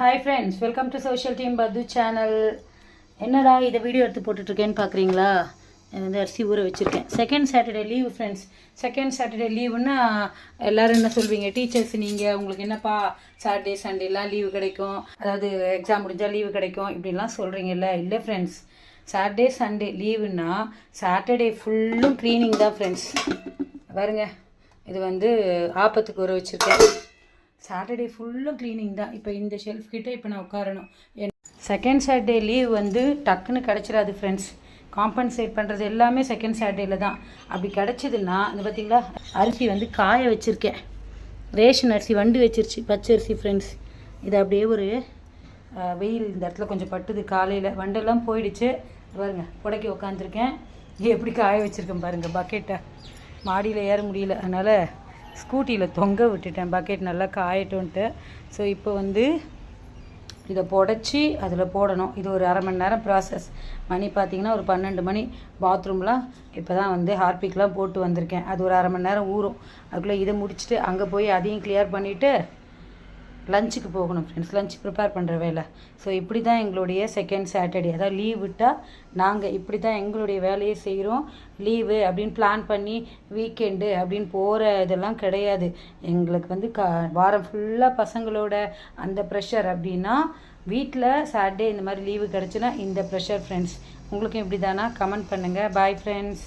Hi friends, welcome to social team பத்து channel. என்னடா இதை வீடியோ எடுத்து போட்டுட்ருக்கேன்னு பார்க்குறீங்களா? வந்து அரிசி ஊற வச்சுருக்கேன். Second Saturday leave friends. Second Saturday லீவுன்னா எல்லோரும் என்ன சொல்வீங்க, டீச்சர்ஸ் நீங்கள் உங்களுக்கு என்னப்பா சாட்டர்டே சண்டேலாம் லீவு கிடைக்கும், அதாவது எக்ஸாம் முடிஞ்சால் லீவு கிடைக்கும் இப்படிலாம் சொல்கிறீங்கல்ல. இல்லை ஃப்ரெண்ட்ஸ், சாட்டர்டே சண்டே லீவுன்னா சாட்டர்டே ஃபுல்லும் க்ளீனிங் தான் ஃப்ரெண்ட்ஸ். பாருங்க, இது வந்து ஆப்பத்துக்கு ஊற வச்சுருக்கேன். சாட்டர்டே ஃபுல்லும் க்ளீனிங் தான். இப்போ இந்த ஷெல்ஃப் கிட்டே இப்போ நான் உட்காரணும். செகண்ட் சாட்டர்டே லீவ் வந்து டக்குன்னு கிடச்சிடாது ஃப்ரெண்ட்ஸ். காம்பன்சேட் பண்ணுறது எல்லாமே செகண்ட் சாட்டர்டேயில் தான். அப்படி கிடச்சிதுன்னா இந்த பார்த்திங்களா, அரிசி வந்து காய வச்சுருக்கேன். ரேஷன் அரிசி வண்டு வச்சிருச்சு, பச்சரிசி ஃப்ரெண்ட்ஸ். இது அப்படியே ஒரு வெயில் இந்த இடத்துல கொஞ்சம் பட்டுது காலையில், வண்டெல்லாம் போயிடுச்சு. பாருங்க, புடைக்கி உட்காந்துருக்கேன். எப்படி காய வச்சுருக்கேன் பாருங்கள். பக்கெட்டை மாடியில் ஏற முடியல, அதனால் ஸ்கூட்டியில் தொங்க விட்டுட்டேன் பக்கெட் நல்லா காயட்டும்ன்ட்டு. ஸோ இப்போ வந்து இதை புடச்சி அதில் போடணும். இது ஒரு அரை மணி நேரம் ப்ராசஸ். மணி பார்த்திங்கன்னா ஒரு 12 மணி. பாத்ரூம்லாம் இப்போ தான் வந்து ஹார்பிக்லாம் போட்டு வந்திருக்கேன். அது ஒரு அரை மணி நேரம் ஊறும். அதுக்குள்ளே இதை முடிச்சுட்டு அங்கே போய் அதையும் கிளியர் பண்ணிவிட்டு லஞ்சுக்கு போகணும் ஃப்ரெண்ட்ஸ். லஞ்ச் ப்ரிப்பேர் பண்ணுற வேலை. ஸோ இப்படி தான் எங்களுடைய செகண்ட் சாட்டர்டே, அதாவது லீவ் விட்டால் நாங்கள் இப்படி தான் எங்களுடைய வேலையை செய்கிறோம். லீவு அப்படின்னு பிளான் பண்ணி வீக்கெண்டு அப்படின்னு போகிற இதெல்லாம் கிடையாது எங்களுக்கு. வந்து வாரம் ஃபுல்லாக பசங்களோட அந்த ப்ரெஷர். அப்படின்னா வீட்டில் சாட்டர்டே இந்த மாதிரி லீவு கிடச்சுன்னா இந்த ப்ரெஷர் ஃப்ரெண்ட்ஸ். உங்களுக்கும் இப்படி தானா? கமெண்ட் பண்ணுங்கள். Bye friends.